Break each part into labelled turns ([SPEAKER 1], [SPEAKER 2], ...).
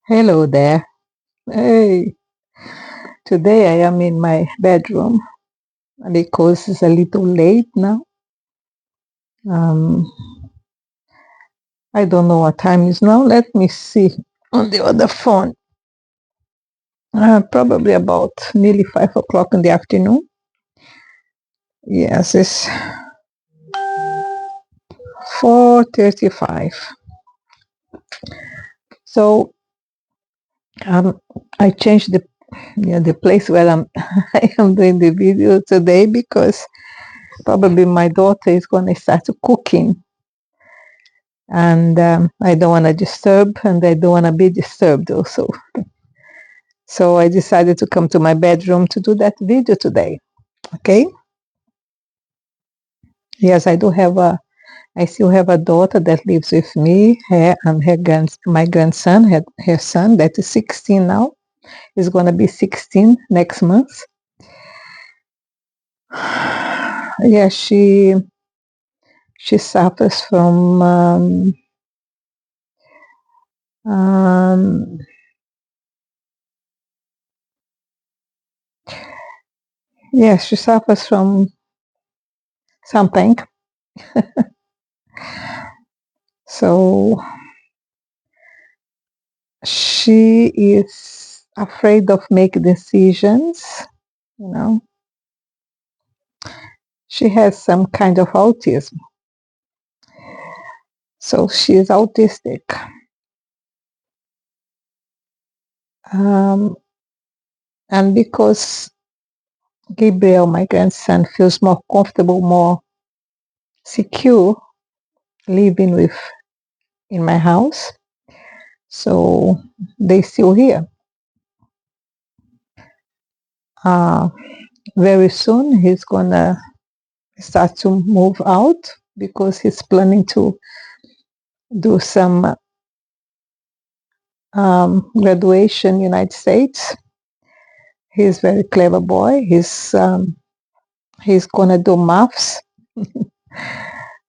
[SPEAKER 1] Hello there. Hey, today I am in my bedroom because it's a little late now. Um, I don't know what time is now. Let me see on the other phone. Probably about nearly 5 o'clock in the afternoon. Yes, it's 4:35. So um, I changed the place where I am doing the video today because probably my daughter is going to start cooking. And I don't want to disturb, and I don't want to be disturbed also. So I decided to come to my bedroom to do that video today. Okay. Yes, I still have a daughter that lives with me, her and my grandson, her son that is 16 now. Is going to be 16 next month. Yeah, she suffers from um, yeah, she suffers from something. So she is afraid of making decisions, you know. She has some kind of autism. So she is autistic. Um, and because Gabriel, my grandson, feels more comfortable, more secure living with in my house, so they still here. Uh, very soon he's gonna start to move out because he's planning to do some graduation United States. He's very clever boy. He's gonna do maths.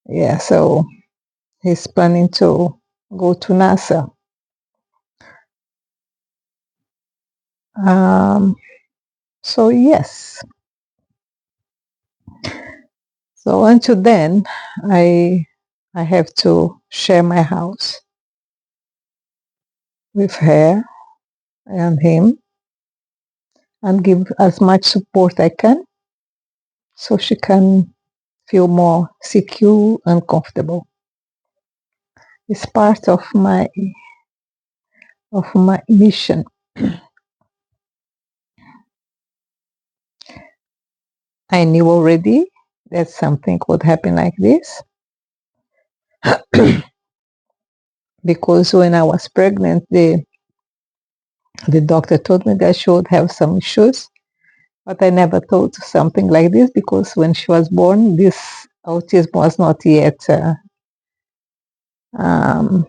[SPEAKER 1] Yeah, so he's planning to go to NASA. Um, so yes. So until then, I I have to share my house with her and him and give as much support I can so she can feel more secure and comfortable. It's part of my mission. I knew already that something would happen like this because when I was pregnant, the doctor told me that she would have some issues, but I never thought something like this because when she was born, this autism was not yet um,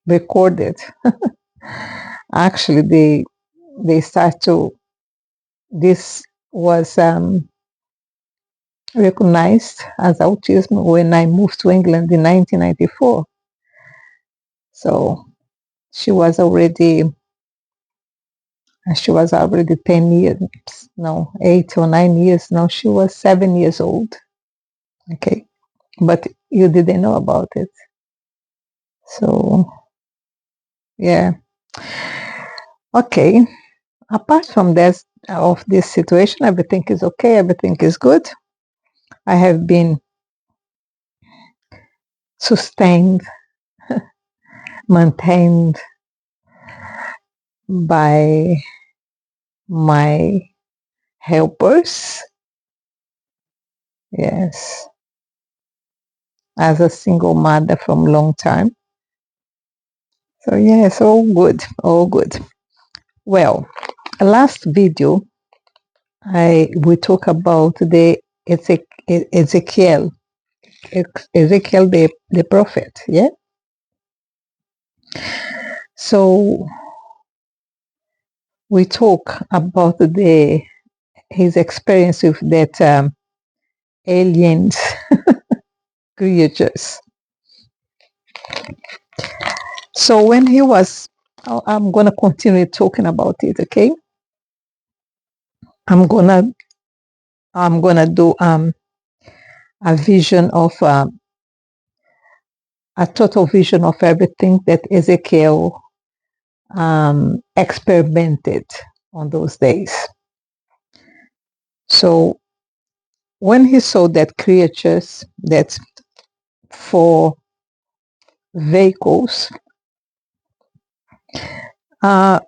[SPEAKER 1] recorded. Actually, they start to this was recognized as autism when I moved to England in 1994. So she was already she was already 10 years, no, 8 or 9 years. No, she was 7 years old. Okay, but you didn't know about it. So yeah, okay. Apart from this, of this situation, everything is okay. Everything is good. I have been sustained, maintained by my helpers. Yes, as a single mother from long time. So yes, all good, all good. Well, last video we talk about the Ezekiel, Ezekiel the prophet. Yeah. So we talk about his experience with that aliens creatures. So when he was I'm gonna continue talking about it. Okay, I'm gonna do a vision of a total vision of everything that Ezekiel experimented on those days. So when he saw that creatures, that four vehicles, uh,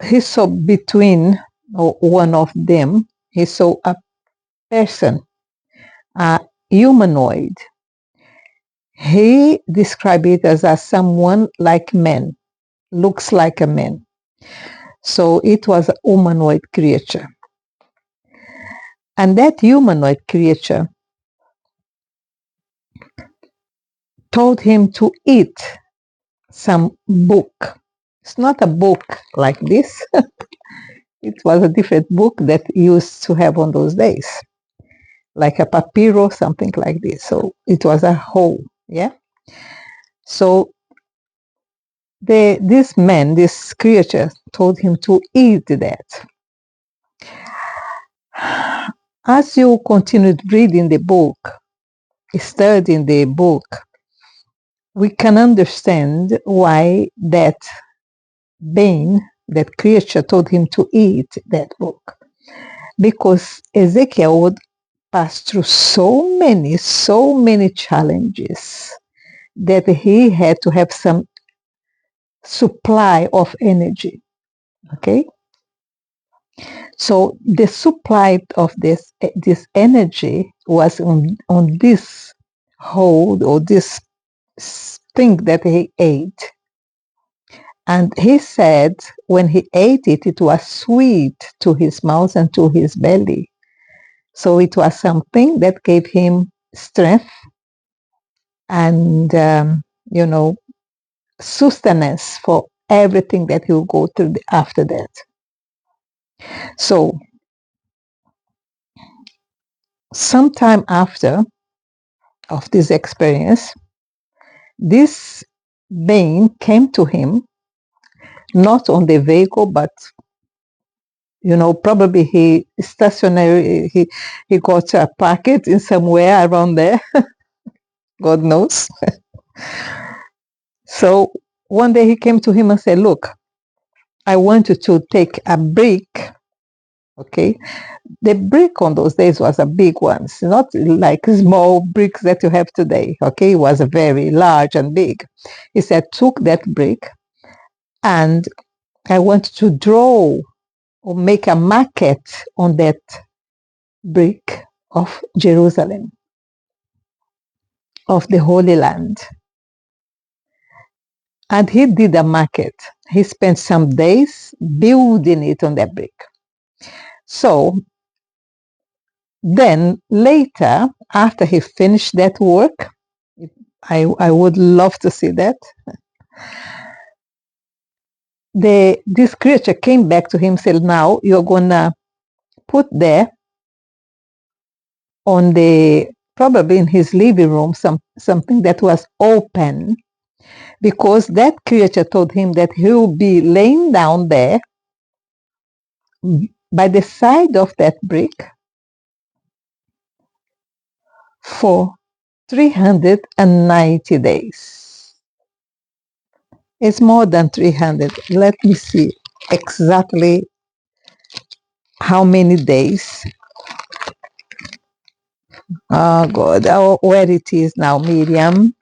[SPEAKER 1] he saw between one of them, he saw a person, a humanoid. He described it as a someone like man, looks like a man. So it was a humanoid creature. And that humanoid creature told him to eat some book. It's not a book like this. It was a different book that used to have on those days, like a papyrus, something like this. So it was a whole, yeah. So this man, this creature, told him to eat that. As you continued reading the book, studying the book, we can understand why that being, that creature, told him to eat that book. Because Ezekiel would pass through so many challenges that he had to have some supply of energy. Okay? So the supply of this energy was on this hold, or this thing that he ate. And he said when he ate it, it was sweet to his mouth and to his belly. So it was something that gave him strength and, sustenance for everything that he will go through after that. So sometime after of this experience, this being came to him, not on the vehicle, but probably he got a packet in somewhere around there. God knows. So one day he came to him and said, look, I want you to take a brick. Okay. The brick on those days was a big one, not like small bricks that you have today. Okay. It was very large and big. He said, took that brick and I want to draw or make a maquette on that brick of Jerusalem, of the Holy Land. And he did a maquette. He spent some days building it on that brick. So then later, after he finished that work, I would love to see that. This creature came back to him and said, now you're gonna put there on probably in his living room, something that was open, because that creature told him that he will be laying down there by the side of that brick for 390 days. It's more than 300. Let me see exactly how many days. Oh God, where it is now, Miriam.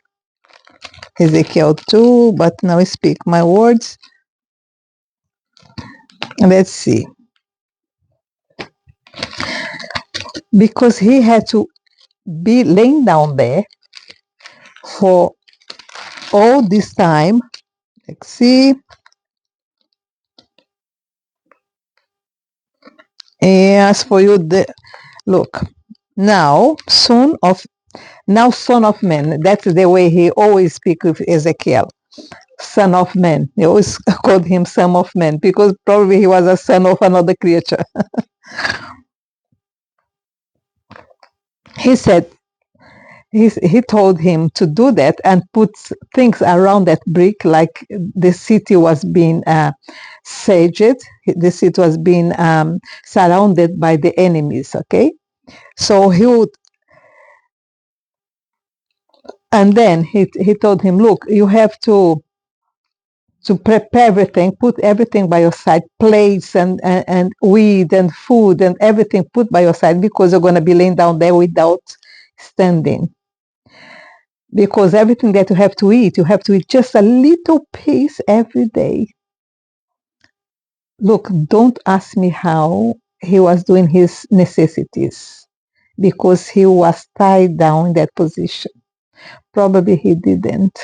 [SPEAKER 1] Ezekiel 2, but now I speak my words. Let's see. Because he had to be laying down there for all this time. Let's see. As for you, look, now, son of man. That's the way he always speaks with Ezekiel. Son of man. He always called him son of man because probably he was a son of another creature. He said, he told him to do that and put things around that brick, like the city was being sieged, the city was being surrounded by the enemies. Okay, so he would, and then he told him, look, you have to prepare everything, put everything by your side, plates and weed and food and everything put by your side, because you're going to be laying down there without standing. Because everything that you have to eat just a little piece every day. Look, don't ask me how he was doing his necessities, because he was tied down in that position. Probably he didn't.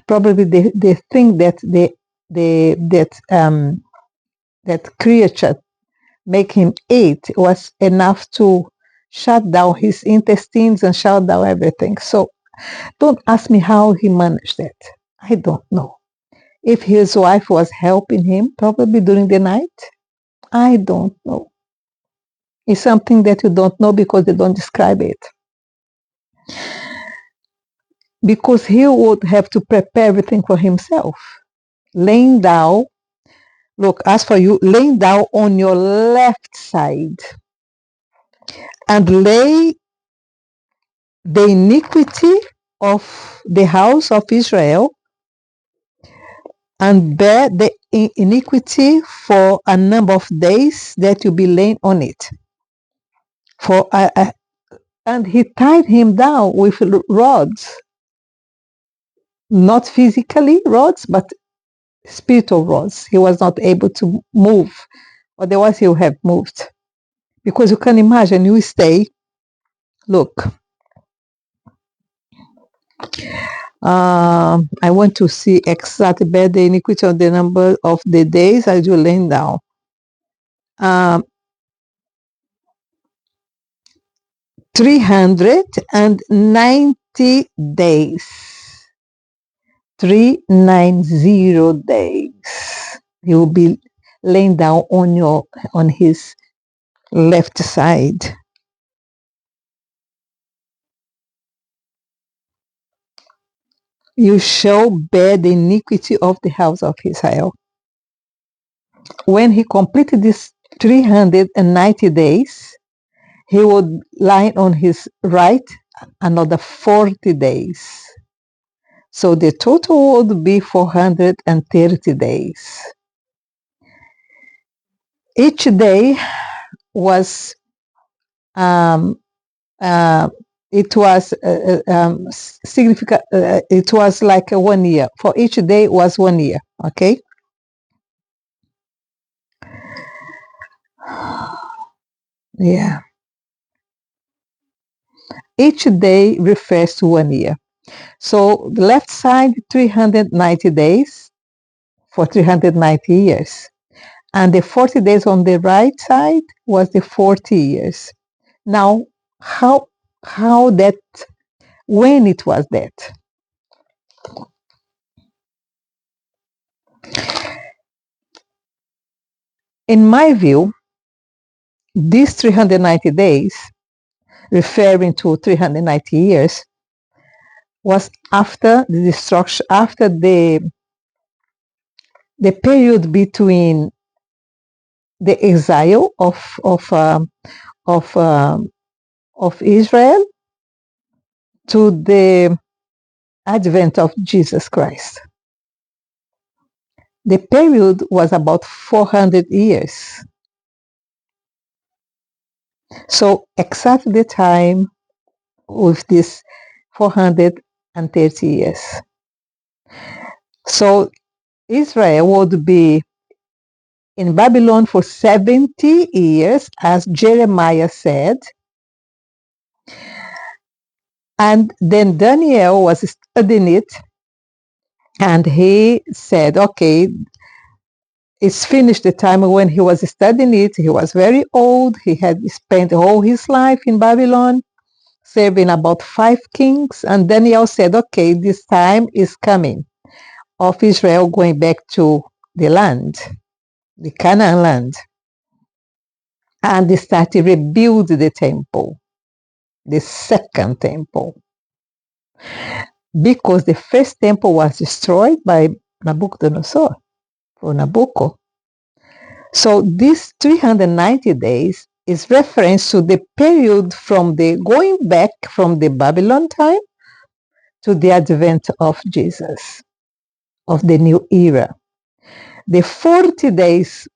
[SPEAKER 1] Probably the thing that that creature make him eat was enough to shut down his intestines and shut down everything. So don't ask me how he managed that. I don't know. If his wife was helping him, probably during the night, I don't know. It's something that you don't know because they don't describe it. Because he would have to prepare everything for himself. Laying down, look, as for you, laying down on your left side and lay the iniquity of the house of Israel and bear the iniquity for a number of days that you be laying on it. And he tied him down with rods, not physically rods, but spiritual rods. He was not able to move, otherwise he would have moved. Because you can imagine, you stay, look, I want to see exactly bear the iniquity of the number of the days as you laying down. 390 days. 390 days. He will be laying down on his left side. You shall bear the iniquity of the house of Israel. When he completed these 390 days, he would lie on his right another 40 days. So the total would be 430 days. Each day was it was significant. It was like 1 year. For each day was 1 year. Okay. Yeah. Each day refers to 1 year. So the left side 390 days for 390 years, and the 40 days on the right side was the 40 years. Now, how that, when it was that? In my view, these 390 days, referring to 390 years, was after the destruction, after the period between the exile of Israel to the advent of Jesus Christ. The period was about 400 years. So exactly the time with this 430 years. So Israel would be in Babylon for 70 years, as Jeremiah said. And then Daniel was studying it, and he said, okay, it's finished. The time when he was studying it, he was very old. He had spent all his life in Babylon, serving about 5 kings. And Daniel said, okay, this time is coming of Israel going back to the land, the Canaan land. And they started to rebuild the temple, the second temple. because the first temple was destroyed by Nabucodonosor or Nabucco. So these 390 days is reference to the period from the going back from the Babylon time to the advent of Jesus, of the new era. The 40 days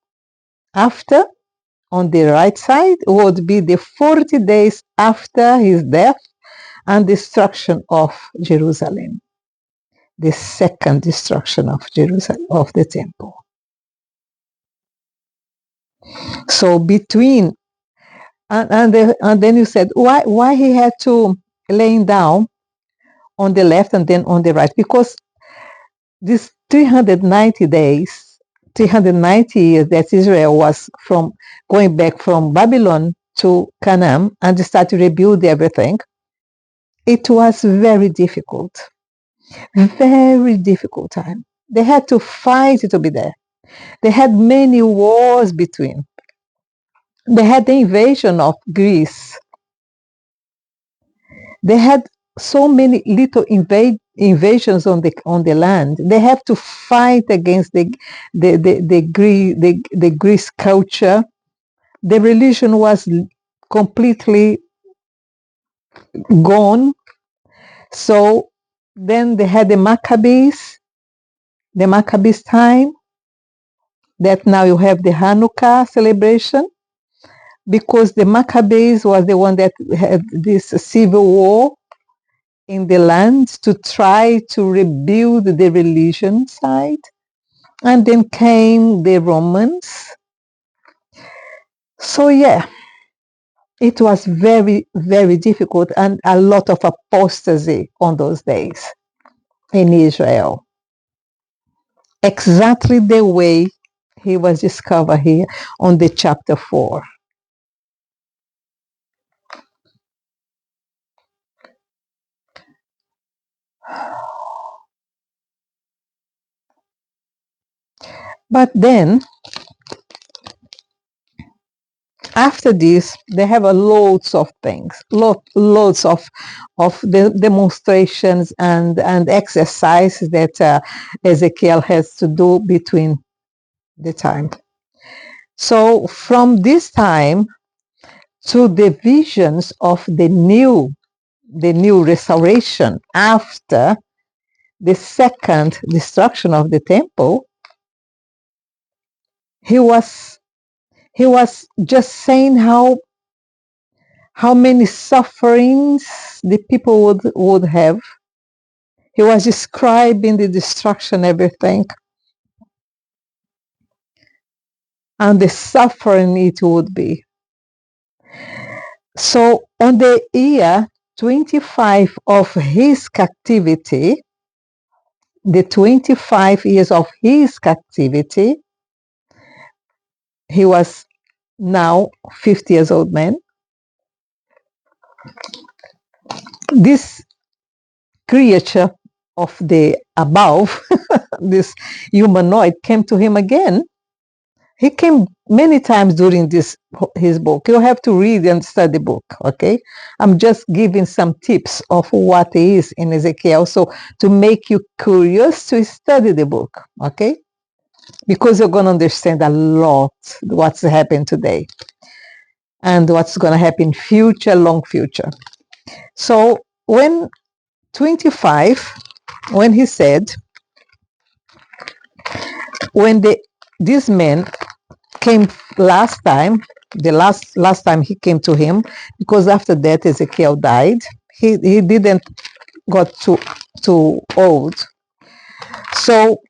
[SPEAKER 1] after, on the right side, would be the 40 days after his death and destruction of Jerusalem, the second destruction of Jerusalem, of the temple. So between, and then you said, why he had to laying down on the left and then on the right? Because these 390 days, 390 years that Israel was from going back from Babylon to Canaan and they started to rebuild everything, it was very difficult time. They had to fight to be there. They had many wars between. They had the invasion of Greece. They had so many little invasions on the land. They have to fight against the Greece culture. The religion was completely gone. So then they had the Maccabees time, that now you have the Hanukkah celebration, because the Maccabees was the one that had this civil war in the land to try to rebuild the religion side. And then came the Romans. So yeah, it was very, very difficult and a lot of apostasy on those days in Israel. Exactly the way he was discovered here on the chapter 4. But then, after this, they have a loads of things, loads of the demonstrations and exercises that Ezekiel has to do between the time. So from this time to the visions of the new restoration after the second destruction of the temple, he was just saying how many sufferings the people would have. He was describing the destruction, everything, and the suffering it would be. So on the year 25 of his captivity, the 25 years of his captivity, he was now 50 years old man. This creature of the above, this humanoid, came to him again. He came many times during his book. You have to read and study the book, okay? I'm just giving some tips of what is in Ezekiel, so to make you curious to study the book, okay? Because you're going to understand a lot what's happened today and what's going to happen future, long future. So when 25, when he said, when this man came last time, the last time he came to him, because after that Ezekiel died, he didn't got too old. So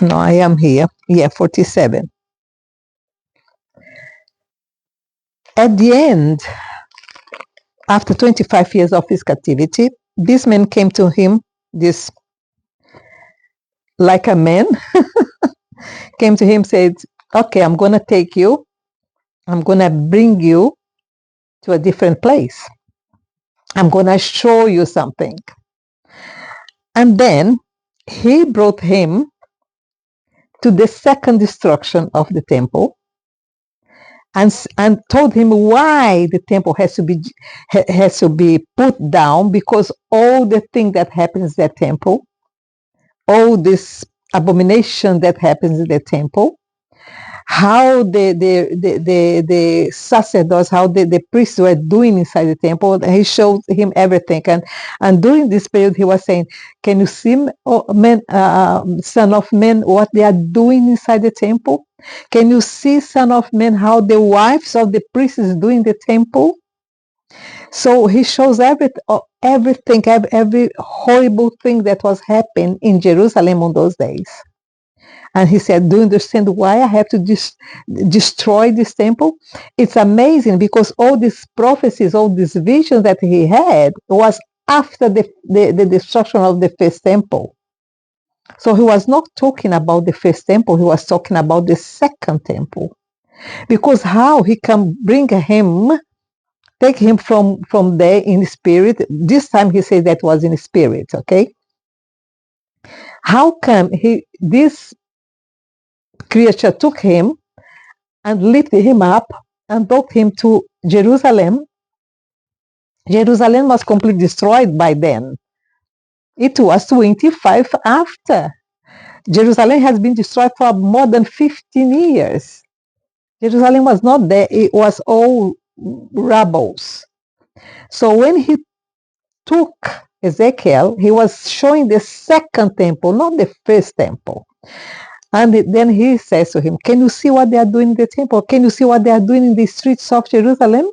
[SPEAKER 1] no, I am here. Yeah, 47. At the end, after 25 years of his captivity, this man came to him, this like a man, came to him, said, okay, I'm going to take you, I'm going to bring you to a different place. I'm going to show you something. And then he brought him to the second destruction of the temple. and told him why the temple has to be put down, because all the thing that happens in the temple, all this abomination that happens in the temple, how the sacerdotes, how the priests were doing inside the temple. He showed him everything, and during this period he was saying, "Can you see, man, son of man, what they are doing inside the temple? Can you see, son of man, how the wives of the priests is doing the temple?" So he shows everything, every horrible thing that was happening in Jerusalem on those days. And he said, "Do you understand why I have to destroy this temple?" It's amazing, because all these prophecies, all these visions that he had was after the destruction of the first temple. So he was not talking about the first temple, he was talking about the second temple. Because how he can take him from there in spirit. This time he said that was in spirit, okay? How come this creature took him and lifted him up and brought him to Jerusalem? Jerusalem was completely destroyed by then. It was 25 after. Jerusalem has been destroyed for more than 15 years. Jerusalem was not there, it was all rubble. So when he took Ezekiel, he was showing the second temple, not the first temple. And then he says to him, "Can you see what they are doing in the temple? Can you see what they are doing in the streets of Jerusalem?"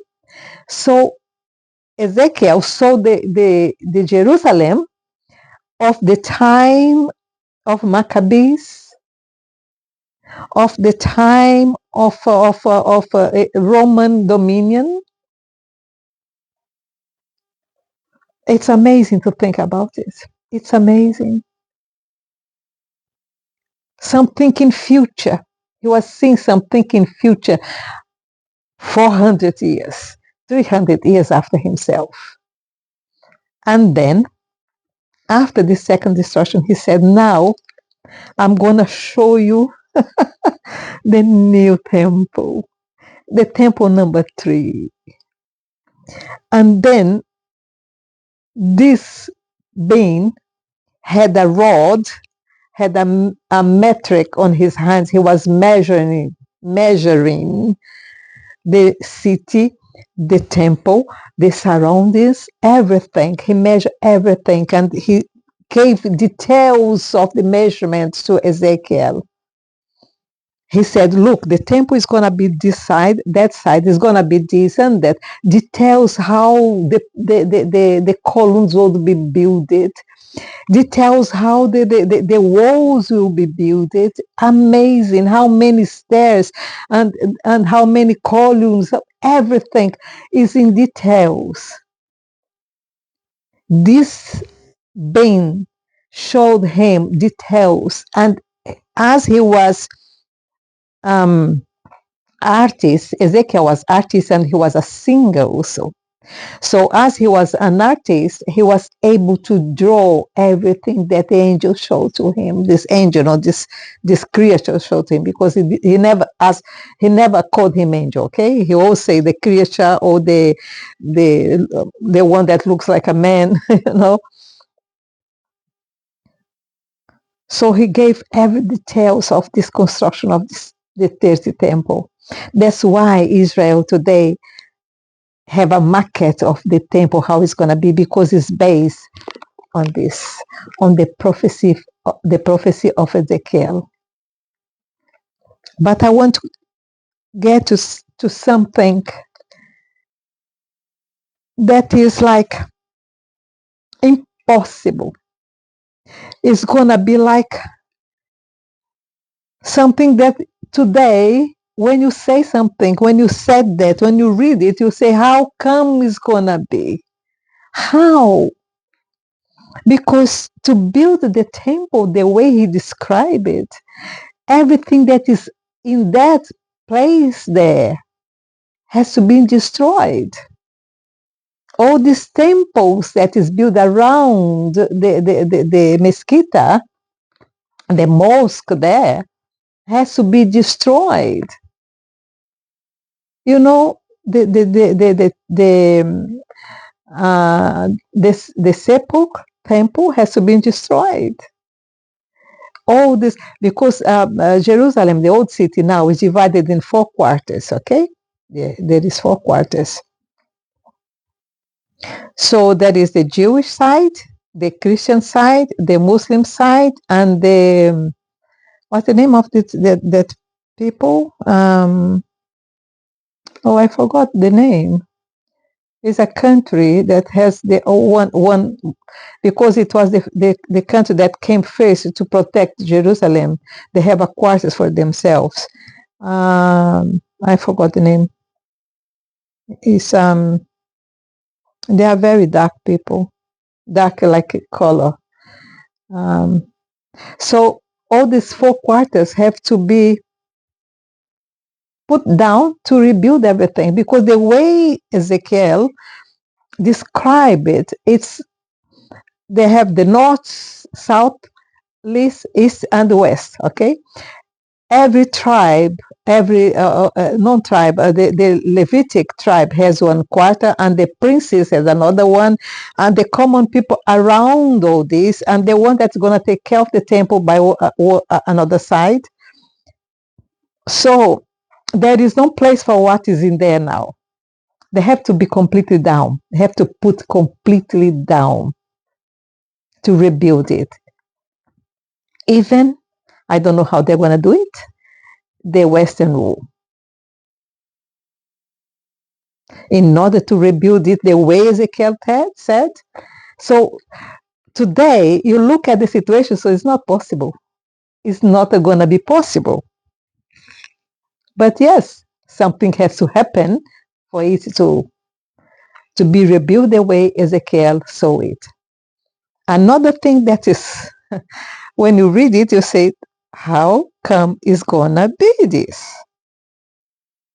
[SPEAKER 1] So Ezekiel saw the Jerusalem of the time of Maccabees, of the time of Roman dominion. It's amazing to think about it. It's amazing. Something in future. He was seeing something in future 400 years, 300 years after himself. And then, after the second destruction, he said, "Now I'm going to show you the new temple, the temple number 3. And then this being had a rod, had a metric on his hands. He was measuring the city, the temple, the surroundings, everything. He measured everything, and he gave details of the measurements to Ezekiel. He said, "Look, the temple is going to be this side, that side is going to be this and that." Details how the columns will be built. Details how the walls will be built. Amazing how many stairs and how many columns. Everything is in details. This being showed him details, and as he was artist, Ezekiel was artist, and he was a singer also. So as he was an artist, he was able to draw everything that the angel showed to him. This angel, or this creature showed to him, because he never called him angel. Okay, he always say the creature, or the one that looks like a man. You know. So he gave every details of this construction of the 30th temple. That's why Israel today have a maquette of the temple, how it's going to be, because it's based on this, on the prophecy of Ezekiel. But I want to get to something that is like impossible. It's going to be like something that today, when you say something, when you said that, when you read it, you say, "How come it's going to be? How?" Because to build the temple the way he described it, everything that is in that place there has to be destroyed. All these temples that is built around the mesquita, the mosque there, has to be destroyed. You know, the sepulchre temple has to be destroyed. All this because Jerusalem, the old city now, is divided in 4 quarters. Okay, yeah, there is 4 quarters. So there is the Jewish side, the Christian side, the Muslim side, and the what's the name of that people? Oh, I forgot the name. It's a country that has the one because it was the country that came first to protect Jerusalem. They have a quarters for themselves. I forgot the name. It's they are very dark people, dark like color. Um, so all these 4 quarters have to be put down to rebuild everything because the way Ezekiel describe it, it's they have the north, south, east, and west. Okay, every tribe, every non-tribe, the Levitic tribe has 1 quarter, and the princes has another one, and the common people around all this, and the one that's going to take care of the temple by another side. So there is no place for what is in there now. They have to be completely down. They have to put completely down to rebuild it. Even, I don't know how they're going to do it, the Western Wall. In order to rebuild it the way Ezekiel said. So today, you look at the situation, so it's not possible. It's not going to be possible. But yes, something has to happen for it to be rebuilt the way Ezekiel saw it. Another thing that is, when you read it, you say, how come it's going to be this?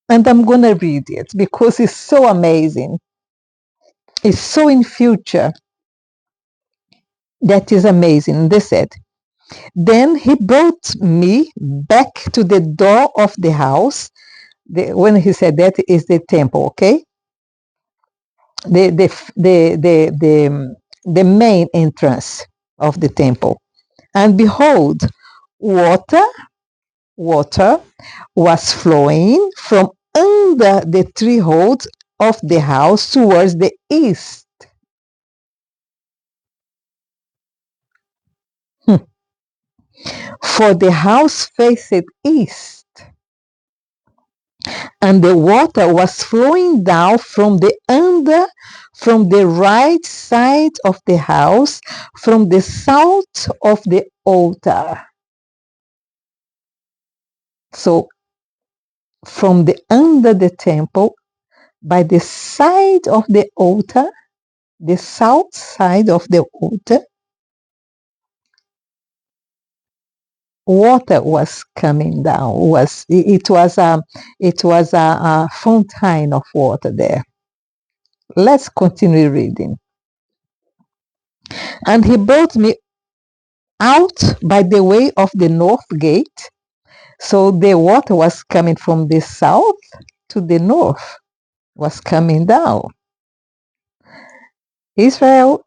[SPEAKER 1] And I'm going to read it because it's so amazing. It's so in future. That is amazing. They said, then he brought me back to the door of the house. When he said that is the temple, okay? The main entrance of the temple. And behold, water was flowing from under the threshold of the house towards the east. For the house faced east, and the water was flowing down from the right side of the house, from the south of the altar. So from the under the temple, by the side of the altar, the south side of the altar, water was coming down. It was a fountain of water there. Let's continue reading. And he brought me out by the way of the north gate. So the water was coming from the south to the north, was coming down. Israel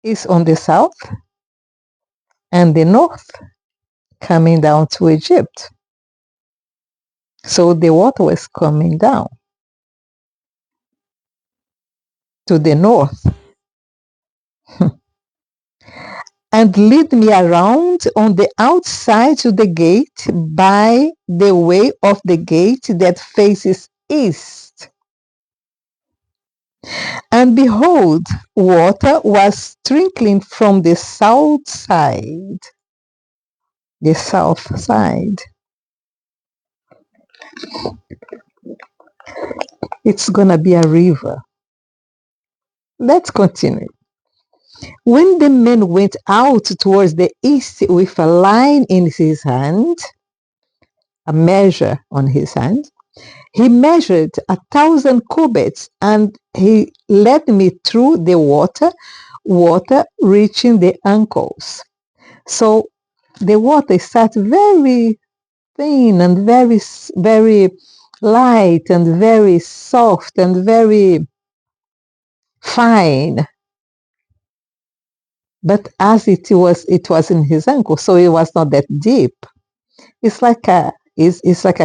[SPEAKER 1] is on the south and the north coming down to Egypt. So the water was coming down to the north. And lead me around on the outside to the gate by the way of the gate that faces east. And behold, water was trickling from the south side. The south side. It's gonna be a river. Let's continue. When the man went out towards the east with a line in his hand, a measure on his hand, he measured 1,000 cubits, and he led me through the water reaching the ankles. So the water starts very thin and very light and very soft and very fine. But as it was in his ankle, so it was not that deep. It's like a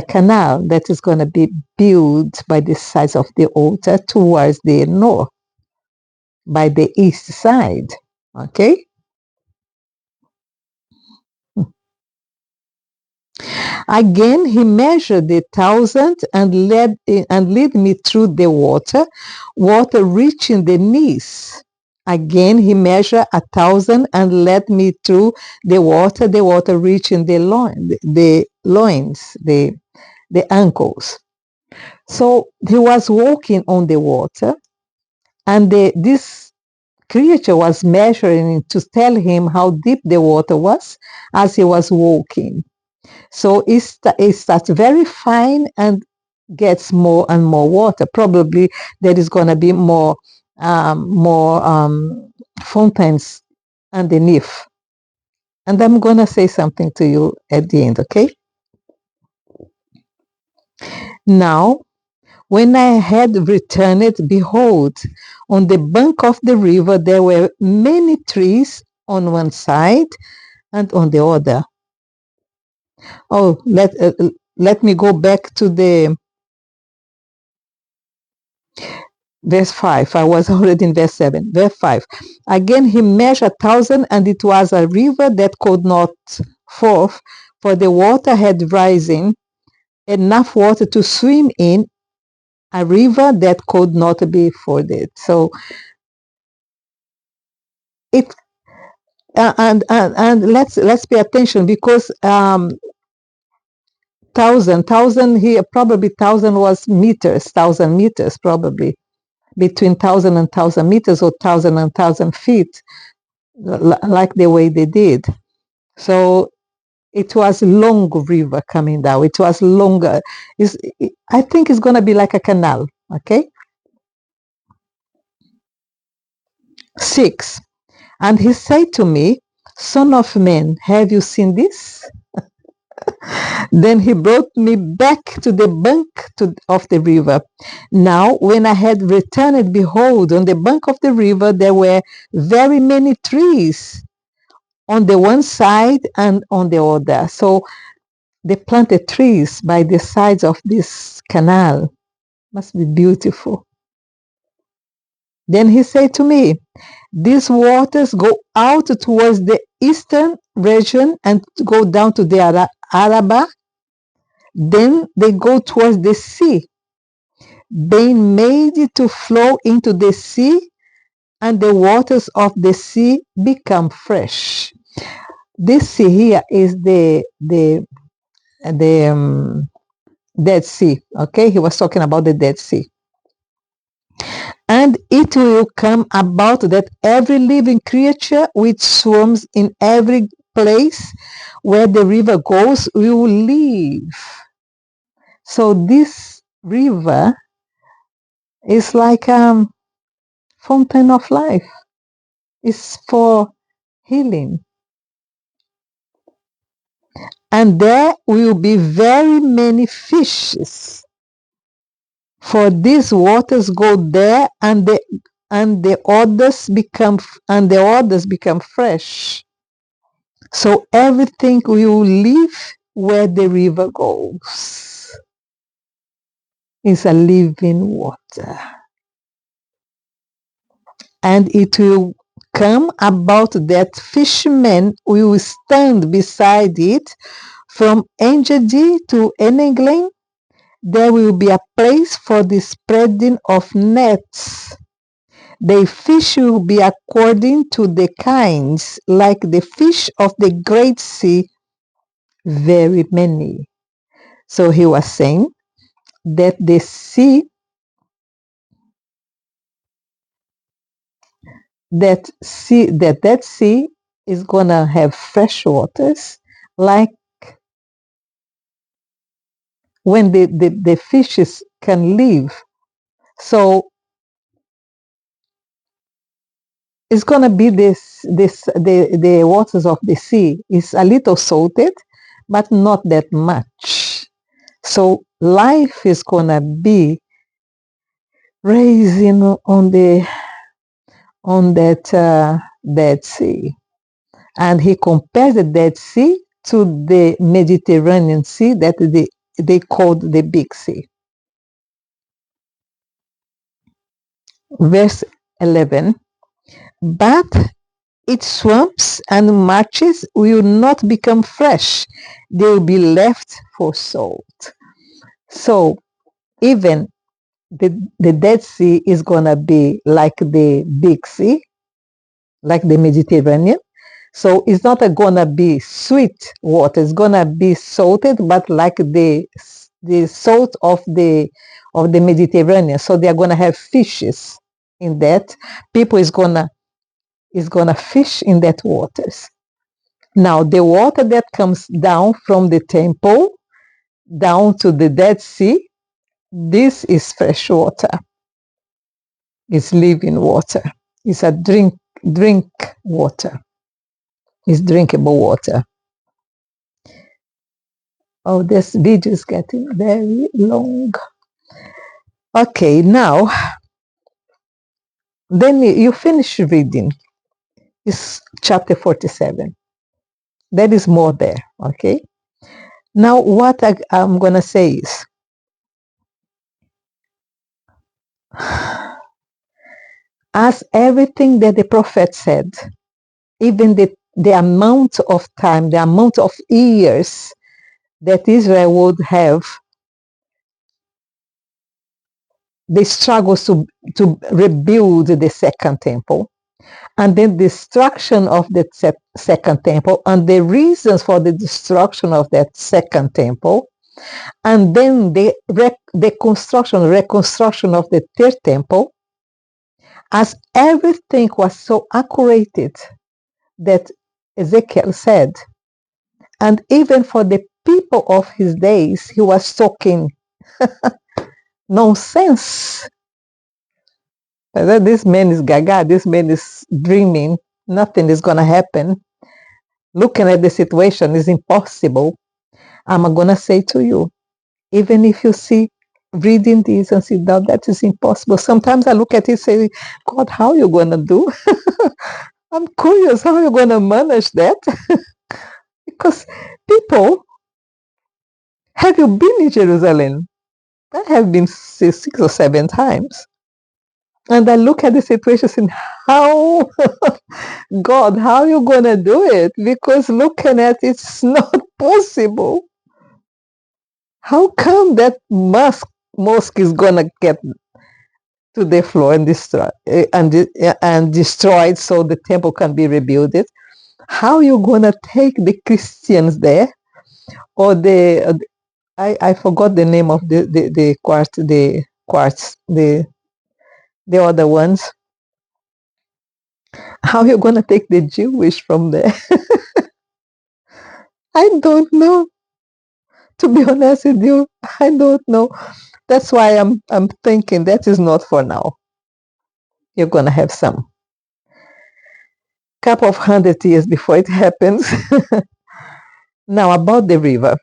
[SPEAKER 1] canal that is going to be built by the sides of the altar towards the north, by the east side. Okay. Again, he measured 1,000 and led me through the water reaching the knees. Again, he measured 1,000 and led me through the water reaching the loins, the ankles. So he was walking on the water, and this creature was measuring to tell him how deep the water was as he was walking. So it starts very fine and gets more and more water. Probably there is going to be more fountains underneath. And I'm going to say something to you at the end, okay? Now, when I had returned, behold, on the bank of the river there were many trees on one side and on the other. Oh, let me go back to the verse 5. I was already in verse 7. Verse 5. Again he measured 1,000, and it was a river that could not forth, for the water had risen enough water to swim in, a river that could not be forded. So it and let's pay attention, because thousand here, probably 1,000 was meters, 1,000 meters probably, between 1,000 and 1,000 meters, or 1,000 and 1,000 feet, like the way they did. So it was long river coming down. It was longer. I think it's going to be like a canal. Okay. 6. And he said to me, Son of man, have you seen this? Then he brought me back to the bank of the river. Now, when I had returned, behold, on the bank of the river there were very many trees on the one side and on the other. So they planted trees by the sides of this canal. Must be beautiful. Then he said to me, these waters go out towards the eastern region and go down to the Araba. Then they go towards the sea, being made to flow into the sea, and the waters of the sea become fresh. This sea here is the Dead Sea. Okay, he was talking about the Dead Sea. And it will come about that every living creature which swarms in every place where the river goes will live. So this river is like a fountain of life. It's for healing. And there will be very many fishes, for these waters go there, and the others become fresh. So everything will live where the river goes. It's a living water. And it will come about that fishermen will stand beside it from Engedi to Eneglain. There will be a place for the spreading of nets. The fish will be according to the kinds, like the fish of the great sea, very many. So he was saying that the sea, that sea is gonna have fresh waters, like when the fishes can live. So it's gonna be the waters of the sea is a little salted, but not that much. So life is gonna be raising on that Dead Sea. And he compares the Dead Sea to the Mediterranean Sea that they called the Big Sea. Verse 11, but its swamps and marshes will not become fresh. They will be left for salt. So even the Dead Sea is going to be like the Big Sea, like the Mediterranean. So it's not going to be sweet water. It's going to be salted, but like the salt of the Mediterranean. So they are going to have fishes in that. People is going to fish in that waters. Now the water that comes down from the temple down to the Dead Sea, this is fresh water. It's living water. It's a drink water. It's drinkable water. Oh, this video is getting very long. Okay, now, then you finish reading. It's chapter 47. There is more there, okay? Now, what I'm going to say is, as everything that the prophet said, even the amount of time, the amount of years that Israel would have, the struggles to rebuild the second temple, and then destruction of the second temple, and the reasons for the destruction of that second temple, and then the reconstruction of the third temple, as everything was so accurate that Ezekiel said, and even for the people of his days, he was talking nonsense. This man is gaga, this man is dreaming, nothing is going to happen. Looking at the situation is impossible. I'm going to say to you, even if you see reading this and see that is impossible. Sometimes I look at it and say, God, how are you going to do? I'm curious how you're going to manage that. Because people, have you been in Jerusalem? I have been 6 or 7 times. And I look at the situation and how, God, how are you going to do it? Because looking at it's not possible. How come that mosque is going to get to the floor and destroy and destroyed so the temple can be rebuilt? How are you going to take the Christians there? Or I forgot the name of the quartz, the other ones. How are you going to take the Jewish from there? I don't know. To be honest with you, I don't know. That's why I'm thinking that is not for now. You're going to have some couple of 100 years before it happens. Now about the river.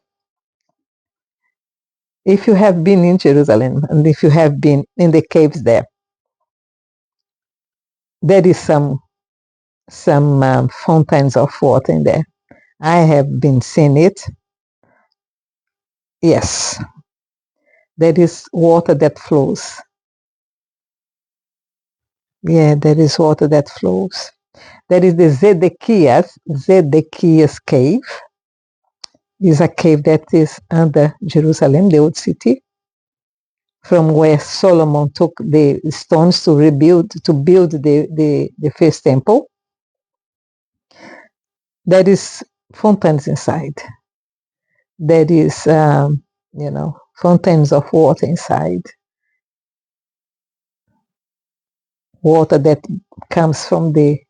[SPEAKER 1] If you have been in Jerusalem and if you have been in the caves there is some fountains of water in there. I have been seeing it. Yes, there is water that flows. Yeah, there is water that flows. There is the Zedekiah's cave. Is a cave that is under Jerusalem, the old city, from where Solomon took the stones to build the first temple. There is fountains inside. There is, fountains of water inside. Water that comes from between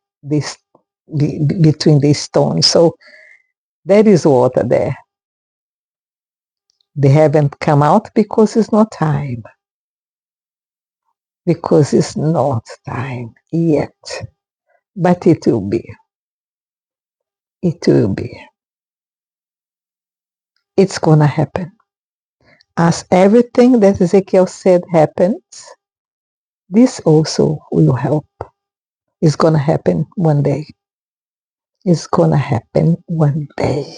[SPEAKER 1] the stones. So there is water there. They haven't come out because it's not time. Because it's not time yet. But it will be. It will be. It's going to happen. as everything that Ezekiel said happens, this also will help. It's going to happen one day. It's going to happen one day.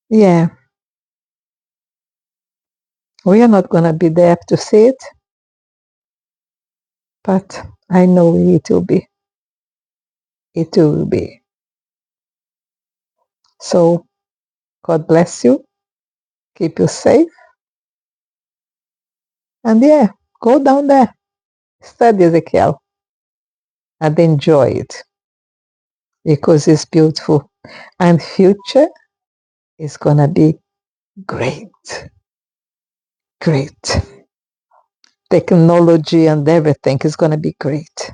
[SPEAKER 1] Yeah, we are not going to be there to see it, but I know it will be. It will be. So, God bless you. Keep you safe. And yeah, go down there. Study Ezekiel and enjoy it because it's beautiful. And future is going to be great. Great. Technology and everything is going to be great.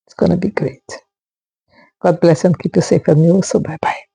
[SPEAKER 1] It's going to be great. God bless and keep you safe and you also. Bye-bye.